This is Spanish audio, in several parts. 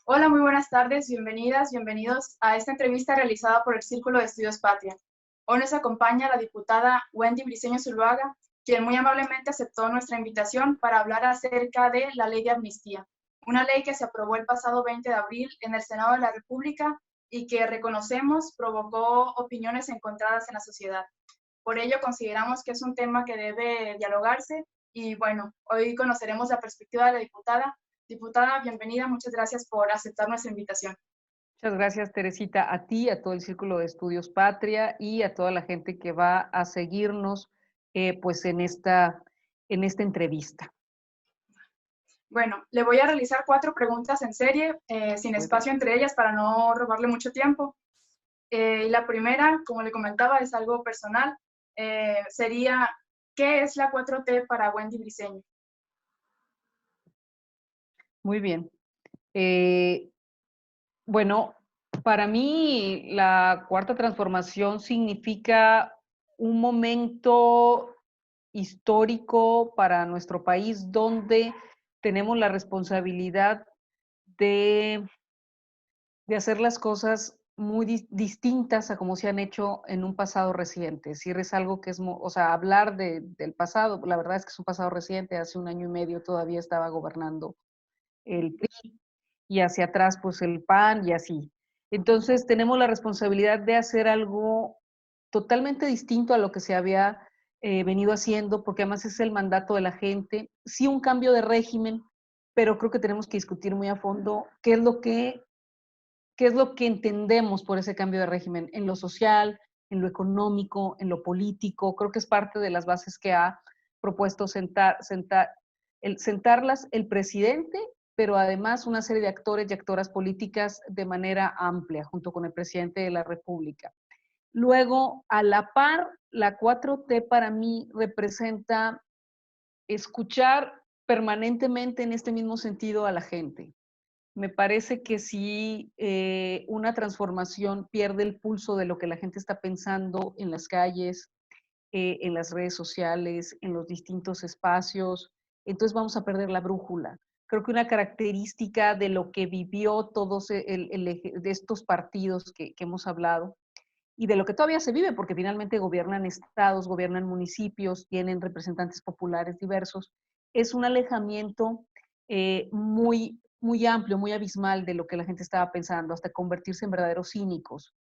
Hola, muy buenas tardes, bienvenidas, bienvenidos a esta entrevista realizada por el Círculo de Estudios Patria. Hoy nos acompaña la diputada Wendy Briceño Zuluaga, quien muy amablemente aceptó nuestra invitación para hablar acerca de la Ley de Amnistía, una ley que se aprobó el pasado 20 de abril en el Senado de la República y que reconocemos provocó opiniones encontradas en la sociedad. Por ello, consideramos que es un tema que debe dialogarse y bueno, hoy conoceremos la perspectiva de la diputada. Diputada, bienvenida, muchas gracias por aceptar nuestra invitación. Muchas gracias, Teresita, a ti, a todo el Círculo de Estudios Patria y a toda la gente que va a seguirnos pues en esta entrevista. Bueno, le voy a realizar 4 preguntas en serie, sin Muy bien. espacio entre ellas para no robarle mucho tiempo. Y la primera, como le comentaba, es algo personal. Sería, ¿qué es la 4T para Wendy Briceño? Muy bien. Bueno, para mí la cuarta transformación significa un momento histórico para nuestro país donde tenemos la responsabilidad de, de hacer las cosas muy distintas a como se han hecho en un pasado reciente. Si es algo que es, o sea, hablar del pasado, la verdad es que es un pasado reciente, hace un año y medio todavía estaba gobernando el PRI y hacia atrás pues el PAN y así. Entonces tenemos la responsabilidad de hacer algo totalmente distinto a lo que se había venido haciendo, porque además es el mandato de la gente. Sí, un cambio de régimen, pero creo que tenemos que discutir muy a fondo qué es lo que entendemos por ese cambio de régimen en lo social, en lo económico, en lo político. Creo que es parte de las bases que ha propuesto sentarlas el presidente, pero además una serie de actores y actoras políticas de manera amplia, junto con el presidente de la República. Luego, a la par, la 4T para mí representa escuchar permanentemente en este mismo sentido a la gente. Me parece que si una transformación pierde el pulso de lo que la gente está pensando en las calles, en las redes sociales, en los distintos espacios, entonces vamos a perder la brújula. Creo que una característica de lo que vivió todos de estos partidos que hemos hablado y de lo que todavía se vive, porque finalmente gobiernan estados, gobiernan municipios, tienen representantes populares diversos, es un alejamiento muy amplio, muy abismal de lo que la gente estaba pensando, hasta convertirse en verdaderos cínicos,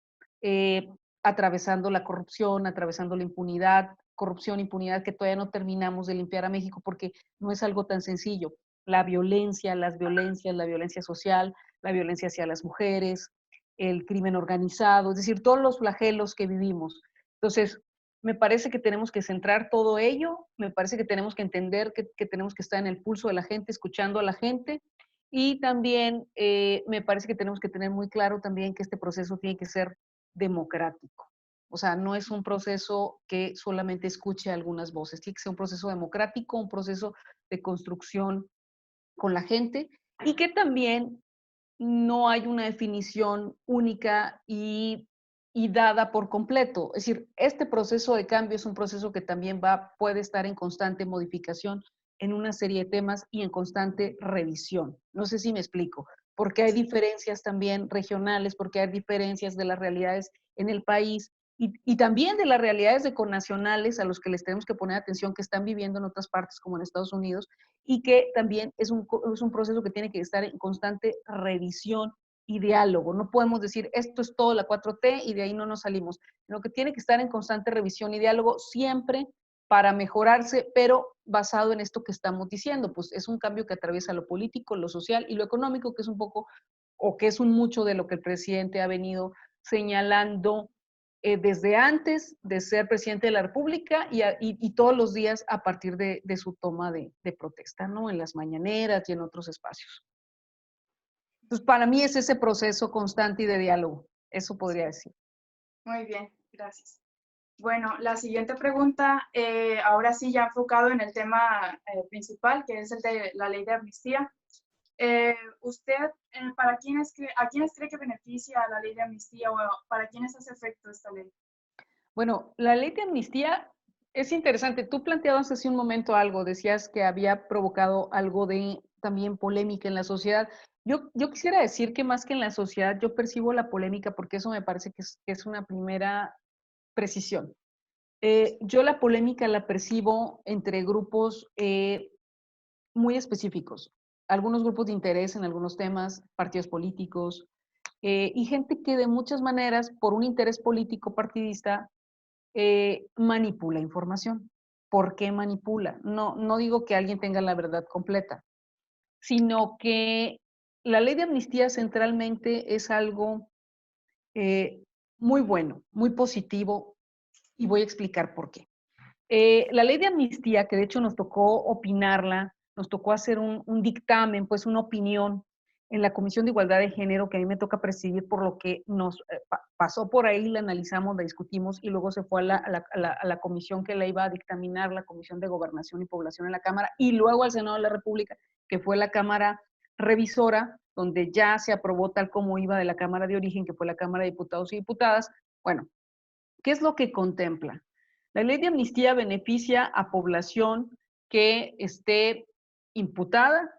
eh, atravesando la corrupción, atravesando la impunidad, corrupción, impunidad que todavía no terminamos de limpiar a México porque no es algo tan sencillo. La violencia, las violencias, la violencia social, la violencia hacia las mujeres, el crimen organizado, es decir, todos los flagelos que vivimos. Entonces, me parece que tenemos que centrar todo ello, me parece que tenemos que entender que tenemos que estar en el pulso de la gente, escuchando a la gente, y también me parece que tenemos que tener muy claro también que este proceso tiene que ser democrático. O sea, no es un proceso que solamente escuche algunas voces, tiene que ser un proceso democrático, un proceso de construcción con la gente y que también no hay una definición única y dada por completo. Es decir, este proceso de cambio es un proceso que también puede estar en constante modificación en una serie de temas y en constante revisión. No sé si me explico, porque hay diferencias también regionales, porque hay diferencias de las realidades en el país y también de las realidades connacionales a los que les tenemos que poner atención, que están viviendo en otras partes como en Estados Unidos, y que también es un proceso que tiene que estar en constante revisión y diálogo. No podemos decir, esto es todo la 4T y de ahí no nos salimos, sino que tiene que estar en constante revisión y diálogo siempre para mejorarse, pero basado en esto que estamos diciendo, pues es un cambio que atraviesa lo político, lo social y lo económico, que es un poco, o que es un mucho de lo que el presidente ha venido señalando desde antes de ser presidente de la República y todos los días a partir de su toma de protesta, ¿no? En las mañaneras y en otros espacios. Entonces, para mí es ese proceso constante y de diálogo, eso podría decir. Muy bien, gracias. Bueno, la siguiente pregunta, ahora sí ya enfocado en el tema principal, que es el de la ley de amnistía. ¿Usted a quiénes cree que beneficia la ley de amnistía o para quiénes hace efecto esta ley? Bueno, la ley de amnistía Es interesante. Tú planteabas hace un momento algo, decías que había provocado algo de también polémica en la sociedad. Yo quisiera decir que más que en la sociedad, yo percibo la polémica porque eso me parece que es una primera precisión. Yo la polémica la percibo entre grupos muy específicos, algunos grupos de interés en algunos temas, partidos políticos, y gente que de muchas maneras, por un interés político partidista, manipula información. ¿Por qué manipula? No digo que alguien tenga la verdad completa, sino que la ley de amnistía centralmente es algo eh, muy bueno, muy positivo, y voy a explicar por qué. La ley de amnistía, que de hecho nos tocó opinarla, nos tocó hacer un dictamen, pues una opinión en la Comisión de Igualdad de Género, que a mí me toca presidir, por lo que nos pasó por ahí, la analizamos, la discutimos y luego se fue a la comisión que la iba a dictaminar, la Comisión de Gobernación y Población en la Cámara, y luego al Senado de la República, que fue la Cámara revisora, donde ya se aprobó tal como iba de la Cámara de origen, que fue la Cámara de Diputados y Diputadas. Bueno, ¿qué es lo que contempla? La ley de amnistía beneficia a población que esté imputada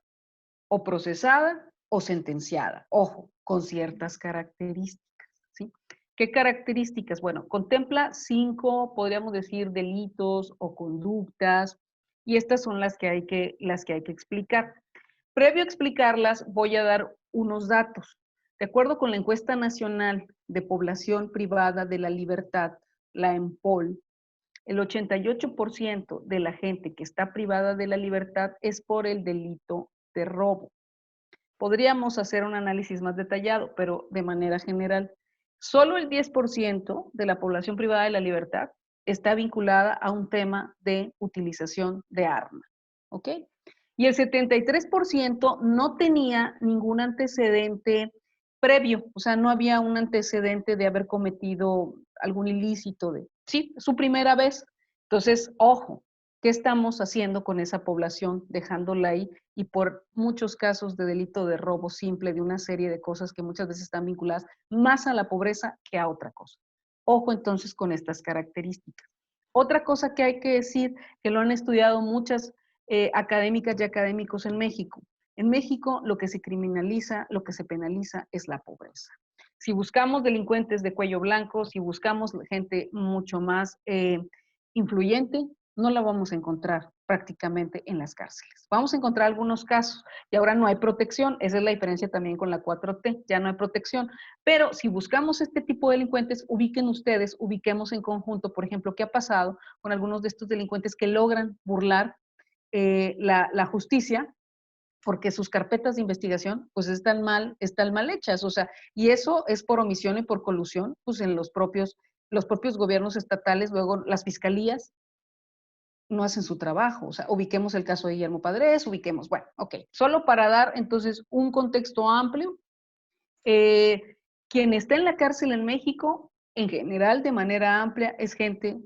o procesada o sentenciada. Ojo, con ciertas características, ¿sí? ¿Qué características? Bueno, contempla 5, podríamos decir, delitos o conductas, y estas son las que hay que explicar. Previo a explicarlas, voy a dar unos datos. De acuerdo con la encuesta nacional de población privada de la libertad, la EMPOL, el 88% de la gente que está privada de la libertad es por el delito de robo. Podríamos hacer un análisis más detallado, pero de manera general, solo el 10% de la población privada de la libertad está vinculada a un tema de utilización de arma, ¿ok? Y el 73% no tenía ningún antecedente previo, o sea, no había un antecedente de haber cometido algún ilícito, sí, su primera vez. Entonces, ojo, ¿qué estamos haciendo con esa población? Dejándola ahí, y por muchos casos de delito de robo simple, de una serie de cosas que muchas veces están vinculadas más a la pobreza que a otra cosa. Ojo entonces con estas características. Otra cosa que hay que decir, que lo han estudiado muchas académicas y académicos en México. En México lo que se criminaliza, lo que se penaliza es la pobreza. Si buscamos delincuentes de cuello blanco, si buscamos gente mucho más influyente, no la vamos a encontrar prácticamente en las cárceles. Vamos a encontrar algunos casos y ahora no hay protección. Esa es la diferencia también con la 4T, ya no hay protección. Pero si buscamos este tipo de delincuentes, ubiquen ustedes, ubiquemos en conjunto, por ejemplo, qué ha pasado con algunos de estos delincuentes que logran burlar la justicia porque sus carpetas de investigación pues están mal hechas, o sea, y eso es por omisión y por colusión, pues en los propios gobiernos estatales, luego las fiscalías no hacen su trabajo, o sea, ubiquemos el caso de Guillermo Padres, ubiquemos, bueno, ok, solo para dar entonces un contexto amplio, quien está en la cárcel en México, en general, de manera amplia, es gente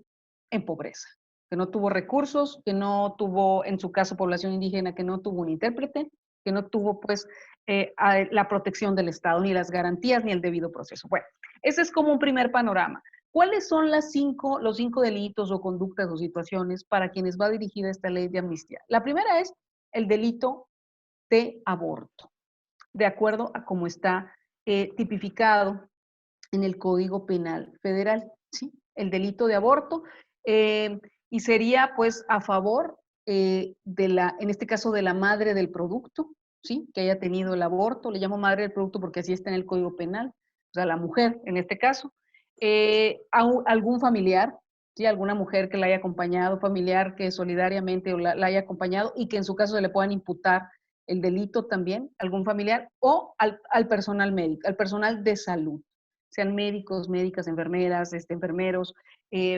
en pobreza, que no tuvo recursos, que no tuvo, en su caso, población indígena, que no tuvo un intérprete, que no tuvo, pues, la protección del Estado, ni las garantías, ni el debido proceso. Bueno, ese es como un primer panorama. ¿Cuáles son los 5 delitos o conductas o situaciones para quienes va dirigida esta ley de amnistía? La primera es el delito de aborto, de acuerdo a cómo está tipificado en el Código Penal Federal, ¿sí? El delito de aborto, y sería pues a favor en este caso de la madre del producto, ¿sí? Que haya tenido el aborto, le llamo madre del producto porque así está en el Código Penal, o sea, la mujer en este caso, algún familiar, ¿sí? Alguna mujer que la haya acompañado, familiar que solidariamente la haya acompañado y que en su caso se le puedan imputar el delito también, algún familiar, o al personal médico, al personal de salud, sean médicos, médicas, enfermeras, enfermeros,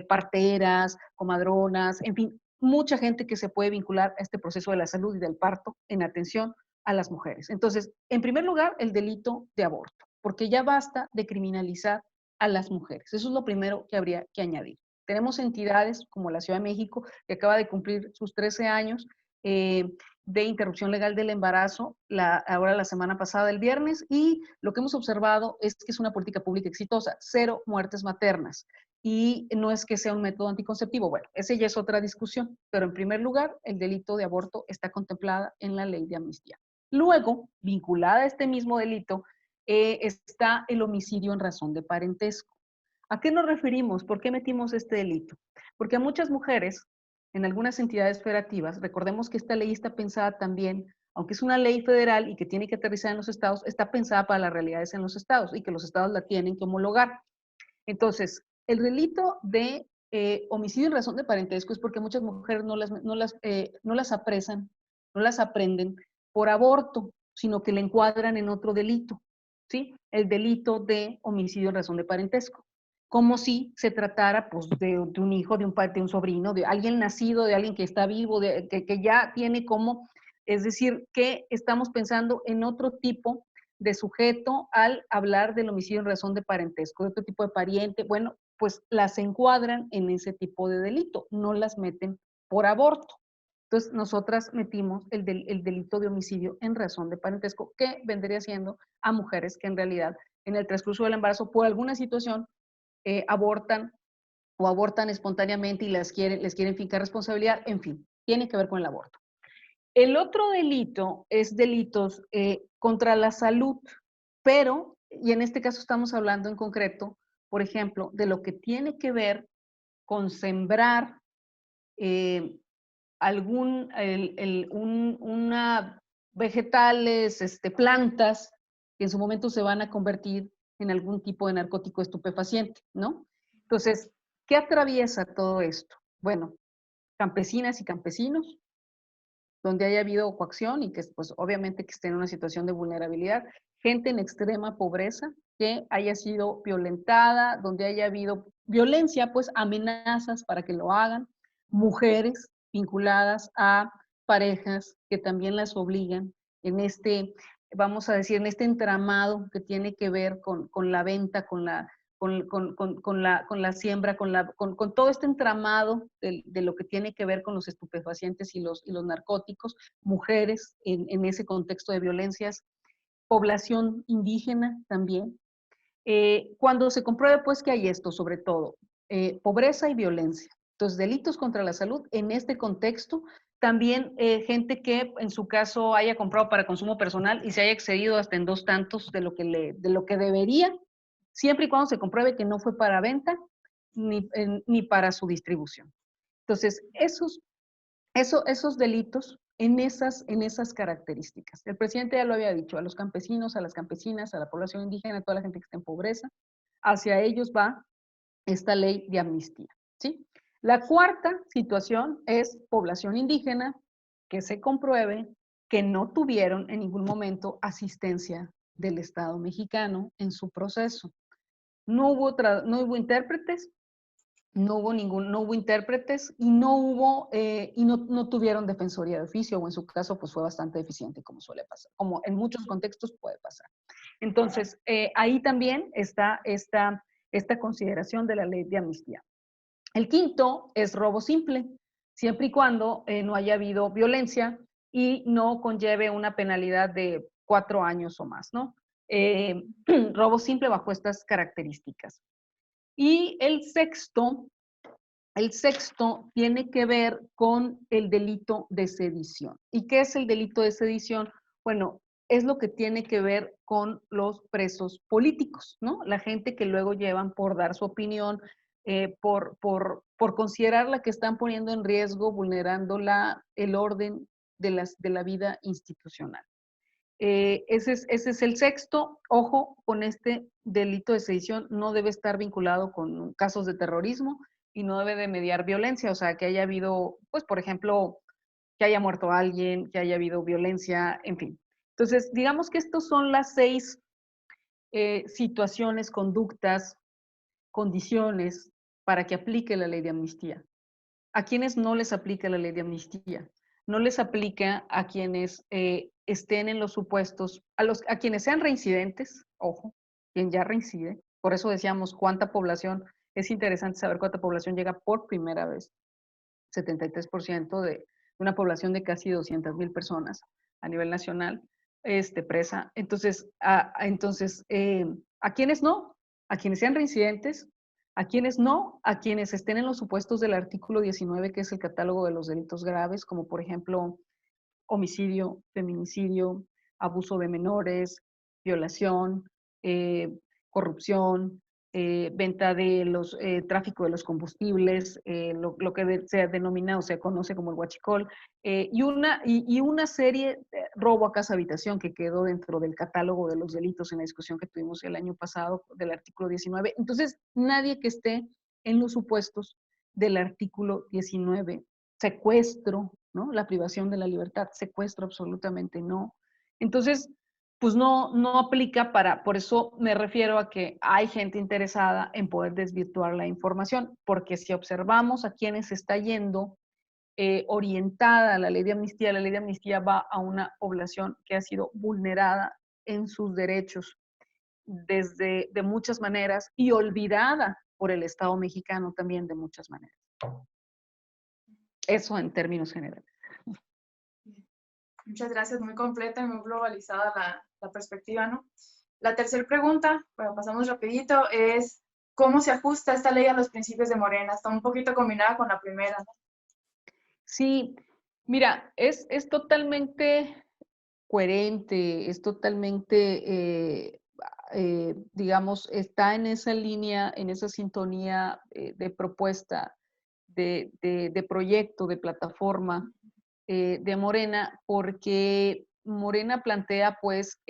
parteras, comadronas, en fin, mucha gente que se puede vincular a este proceso de la salud y del parto en atención a las mujeres. Entonces, en primer lugar, el delito de aborto, porque ya basta de criminalizar a las mujeres. Eso es lo primero que habría que añadir. Tenemos entidades como la Ciudad de México, que acaba de cumplir sus 13 años, de interrupción legal del embarazo, ahora la semana pasada, el viernes, y lo que hemos observado es que es una política pública exitosa, 0 muertes maternas. y no es que sea un método anticonceptivo. Bueno, esa ya es otra discusión, pero en primer lugar, el delito de aborto está contemplada en la ley de amnistía. Luego, vinculada a este mismo delito, está el homicidio en razón de parentesco. ¿A qué nos referimos? ¿Por qué metimos este delito? Porque a muchas mujeres, en algunas entidades federativas, recordemos que esta ley está pensada también, aunque es una ley federal y que tiene que aterrizar en los estados, está pensada para las realidades en los estados y que los estados la tienen que homologar. Entonces, el delito de homicidio en razón de parentesco es porque muchas mujeres no las apresan, no las aprenden por aborto, sino que le encuadran en otro delito, ¿sí? El delito de homicidio en razón de parentesco. Como si se tratara pues, de un hijo, de un sobrino, de alguien nacido, de alguien que está vivo, que ya tiene como, es decir, que estamos pensando en otro tipo de sujeto al hablar del homicidio en razón de parentesco, de otro tipo de pariente, bueno, pues las encuadran en ese tipo de delito, no las meten por aborto. Entonces, nosotras metimos el delito de homicidio en razón de parentesco, que vendría siendo a mujeres que en realidad en el transcurso del embarazo, por alguna situación, abortan o abortan espontáneamente y les quieren fincar responsabilidad, en fin, tiene que ver con el aborto. El otro delito es delitos contra la salud, pero, y en este caso estamos hablando en concreto, por ejemplo, de lo que tiene que ver con sembrar eh, una vegetales, plantas, que en su momento se van a convertir en algún tipo de narcótico estupefaciente, ¿no? Entonces, ¿qué atraviesa todo esto? Bueno, campesinas y campesinos, donde haya habido coacción y que pues obviamente que esté en una situación de vulnerabilidad, gente en extrema pobreza que haya sido violentada, donde haya habido violencia, pues amenazas para que lo hagan, mujeres vinculadas a parejas que también las obligan en este, vamos a decir, en este entramado que tiene que ver con la venta, con la siembra, con todo este entramado de lo que tiene que ver con los estupefacientes y los narcóticos, mujeres en ese contexto de violencias, población indígena también. Cuando se compruebe pues que hay esto, sobre todo, pobreza y violencia. Entonces, delitos contra la salud en este contexto, también gente que en su caso haya comprado para consumo personal y se haya excedido hasta en 2 tantos de lo que debería, siempre y cuando se compruebe que no fue para venta ni para su distribución. Entonces, esos delitos en esas características. El presidente ya lo había dicho, a los campesinos, a las campesinas, a la población indígena, a toda la gente que está en pobreza, hacia ellos va esta ley de amnistía, ¿sí? La cuarta situación es población indígena que se compruebe que no tuvieron en ningún momento asistencia del Estado mexicano en su proceso. No hubo intérpretes, no hubo intérpretes y no tuvieron defensoría de oficio, o en su caso pues fue bastante deficiente, como suele pasar, como en muchos contextos puede pasar. Entonces, ahí también está esta consideración de la ley de amnistía. El quinto es robo simple, siempre y cuando no haya habido violencia y no conlleve una penalidad de 4 años o más, ¿no? Robo simple bajo estas características. Y el sexto tiene que ver con el delito de sedición. ¿Y qué es el delito de sedición? Bueno, es lo que tiene que ver con los presos políticos, ¿no? La gente que luego llevan por dar su opinión, por considerar la que están poniendo en riesgo, vulnerando el orden de la vida institucional. Ese es el sexto. Ojo, con este delito de sedición no debe estar vinculado con casos de terrorismo y no debe de mediar violencia, o sea, que haya habido, pues, por ejemplo, que haya muerto alguien, que haya habido violencia, en fin. Entonces, digamos que estos son las 6 situaciones, conductas, condiciones para que aplique la ley de amnistía. ¿A quienes no les aplica la ley de amnistía? No les aplica a quienes estén en los supuestos, a quienes sean reincidentes, ojo, quien ya reincide. Por eso decíamos cuánta población, es interesante saber cuánta población llega por primera vez. 73% de una población de casi 200,000 personas a nivel nacional presa. Entonces, ¿a quienes no? A quienes sean reincidentes, A quienes no, a quienes estén en los supuestos del artículo 19, que es el catálogo de los delitos graves, como por ejemplo homicidio, feminicidio, abuso de menores, violación, corrupción, venta de los, tráfico de los combustibles, lo que se denomina o se conoce como el huachicol, y una serie, robo a casa habitación, que quedó dentro del catálogo de los delitos en la discusión que tuvimos el año pasado del artículo 19. Entonces, nadie que esté en los supuestos del artículo 19, secuestro, ¿no? La privación de la libertad, secuestro absolutamente no. Entonces, pues no aplica por eso me refiero a que hay gente interesada en poder desvirtuar la información, porque si observamos a quienes se está yendo orientada a la ley de amnistía va a una población que ha sido vulnerada en sus derechos de muchas maneras y olvidada por el Estado mexicano también de muchas maneras. Eso en términos generales. Muchas gracias, muy completa y muy globalizada la perspectiva, ¿no? La tercera pregunta, bueno, pasamos rapidito, es ¿cómo se ajusta esta ley a los principios de Morena? Está un poquito combinada con la primera, ¿no? Sí, mira, es totalmente coherente, es totalmente, digamos, está en esa línea, en esa sintonía de propuesta, de proyecto, de plataforma de Morena, porque Morena plantea, pues,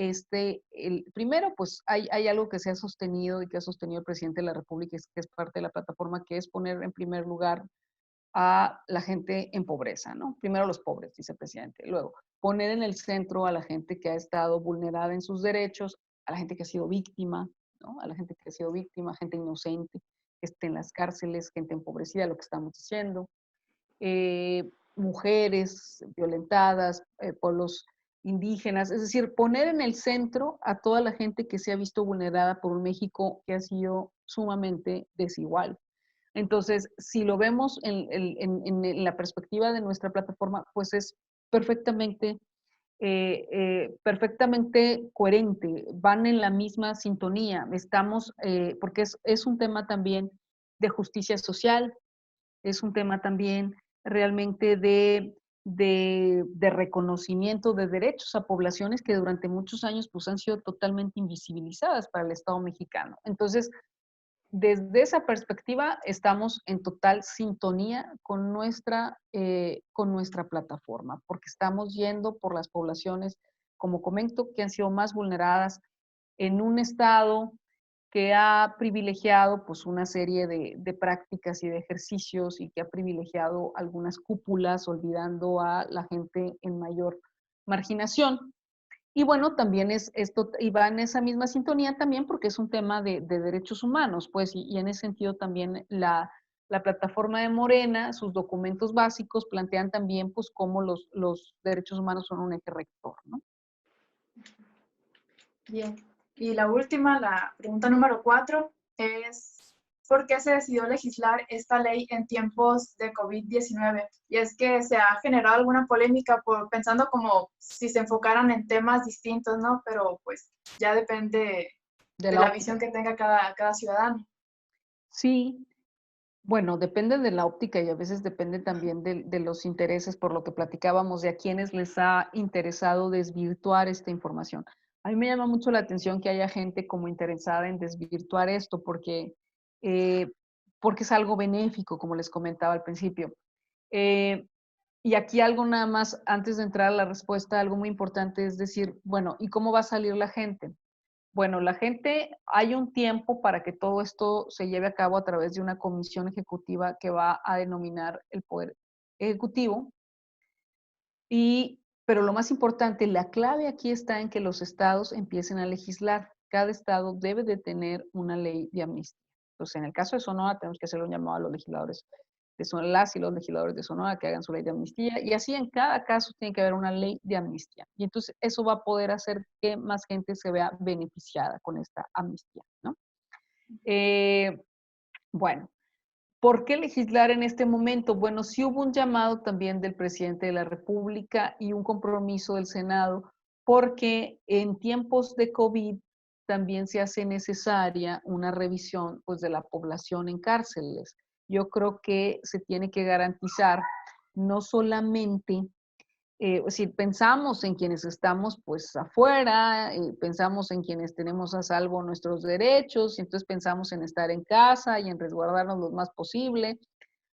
primero, pues, hay algo que se ha sostenido y que ha sostenido el presidente de la República, que es parte de la plataforma, que es poner en primer lugar a la gente en pobreza, ¿no? Primero los pobres, dice el presidente. Luego, poner en el centro a la gente que ha estado vulnerada en sus derechos, a la gente que ha sido víctima, ¿no? A la gente que ha sido víctima, gente inocente, que esté en las cárceles, gente empobrecida, lo que estamos diciendo. Mujeres violentadas, pueblos indígenas, es decir, poner en el centro a toda la gente que se ha visto vulnerada por un México que ha sido sumamente desigual. Entonces, si lo vemos en la perspectiva de nuestra plataforma, pues es perfectamente, perfectamente coherente, van en la misma sintonía. Estamos, porque es un tema también de justicia social, es un tema también realmente de reconocimiento de derechos a poblaciones que durante muchos años pues, han sido totalmente invisibilizadas para el Estado mexicano. Entonces, desde esa perspectiva, estamos en total sintonía con nuestra plataforma, porque estamos yendo por las poblaciones, como comento, que han sido más vulneradas en un estado que ha privilegiado pues, una serie de prácticas y de ejercicios y que ha privilegiado algunas cúpulas, olvidando a la gente en mayor marginación. Y bueno, también es esto, y va en esa misma sintonía también porque es un tema de derechos humanos, pues, y en ese sentido también la plataforma de Morena, sus documentos básicos plantean también, pues, cómo los derechos humanos son un eje rector, ¿no? Bien. Y la última, la pregunta número 4, es ¿por qué se decidió legislar esta ley en tiempos de COVID-19? Y es que se ha generado alguna polémica pensando como si se enfocaran en temas distintos, ¿no? Pero pues ya depende De de la la óptica. visión que tenga cada ciudadano. Sí, bueno, depende de la óptica y a veces depende también de los intereses, por lo que platicábamos, de a quienes les ha interesado desvirtuar esta información. A mí me llama mucho la atención que haya gente como interesada en desvirtuar esto, eh, porque es algo benéfico, como les comentaba al principio. Eh, y aquí algo nada más, antes de entrar a la respuesta, algo muy importante es decir, bueno, ¿y cómo va a salir la gente? Bueno, la gente, hay un tiempo para que todo esto se lleve a cabo a través de una comisión ejecutiva que va a denominar el Poder Ejecutivo. Pero lo más importante, la clave aquí está en que los estados empiecen a legislar. Cada estado debe de tener una ley de amnistía. Entonces, en el caso de Sonora, tenemos que hacer un llamado a los legisladores de Sonora, las y los legisladores de Sonora que hagan su ley de amnistía, y así en cada caso tiene que haber una ley de amnistía. Y entonces eso va a poder hacer que más gente se vea beneficiada con esta amnistía, ¿no? Bueno, ¿por qué legislar en este momento? Bueno, sí hubo un llamado también del presidente de la República y un compromiso del Senado, porque en tiempos de COVID también se hace necesaria una revisión pues, de la población en cárceles. Yo creo que se tiene que garantizar no solamente, si pensamos en quienes estamos pues afuera, pensamos en quienes tenemos a salvo nuestros derechos, y entonces pensamos en estar en casa y en resguardarnos lo más posible,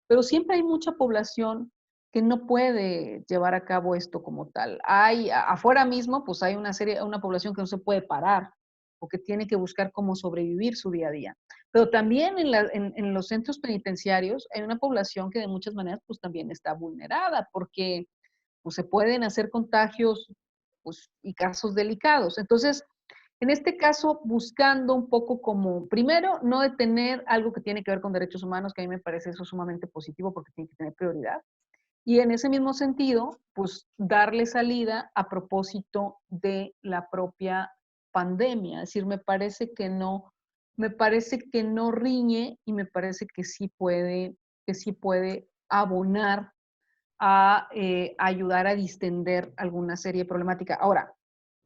pero siempre hay mucha población que no puede llevar a cabo esto como tal. Hay, afuera mismo, pues hay una población que no se puede parar o que tiene que buscar cómo sobrevivir su día a día. Pero también en los centros penitenciarios hay una población que de muchas maneras pues también está vulnerada porque pues, se pueden hacer contagios pues, y casos delicados. Entonces, en este caso, buscando un poco como, primero, no detener algo que tiene que ver con derechos humanos, que a mí me parece eso sumamente positivo porque tiene que tener prioridad. Y en ese mismo sentido, pues darle salida a propósito de la propia pandemia. Es decir, me parece que no riñe y me parece que sí puede abonar a ayudar a distender alguna serie problemática. Ahora,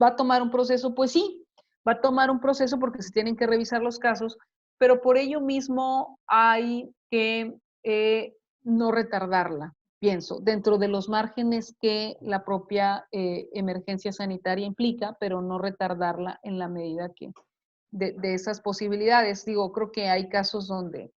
¿va a tomar un proceso? Pues sí, va a tomar un proceso porque se tienen que revisar los casos, pero por ello mismo hay que no retardarla, pienso, dentro de los márgenes que la propia emergencia sanitaria implica, pero no retardarla en la medida que de esas posibilidades. Digo, creo que hay casos donde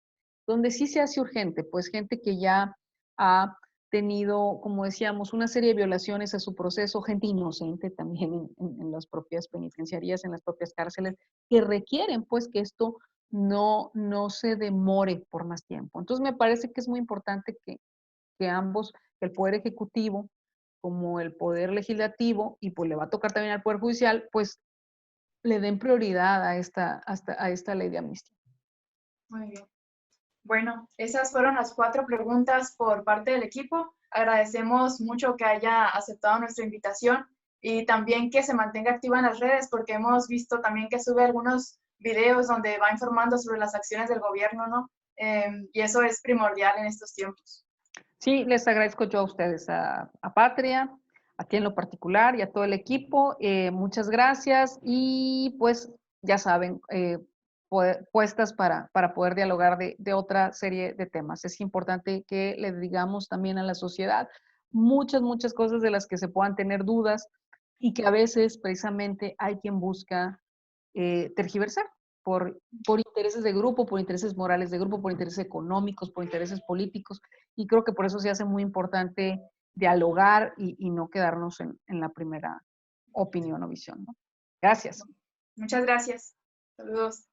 sí se hace urgente, pues gente que ya ha tenido, como decíamos, una serie de violaciones a su proceso, gente inocente también en las propias penitenciarías, en las propias cárceles, que requieren pues que esto no se demore por más tiempo. Entonces me parece que es muy importante que ambos, el Poder Ejecutivo como el Poder Legislativo, y pues le va a tocar también al Poder Judicial, pues le den prioridad a esta ley de amnistía. Muy bien. Bueno, esas fueron las 4 preguntas por parte del equipo. Agradecemos mucho que haya aceptado nuestra invitación y también que se mantenga activa en las redes porque hemos visto también que sube algunos videos donde va informando sobre las acciones del gobierno, ¿no? Y eso es primordial en estos tiempos. Sí, les agradezco yo a ustedes, a Patria, a ti en lo particular y a todo el equipo. Muchas gracias y pues ya saben, puestas para poder dialogar de otra serie de temas. Es importante que le digamos también a la sociedad muchas cosas de las que se puedan tener dudas y que a veces precisamente hay quien busca tergiversar por intereses de grupo, por intereses morales de grupo, por intereses económicos, por intereses políticos, y creo que por eso se hace muy importante dialogar y no quedarnos en la primera opinión o visión, ¿no? Gracias. Muchas gracias. Saludos.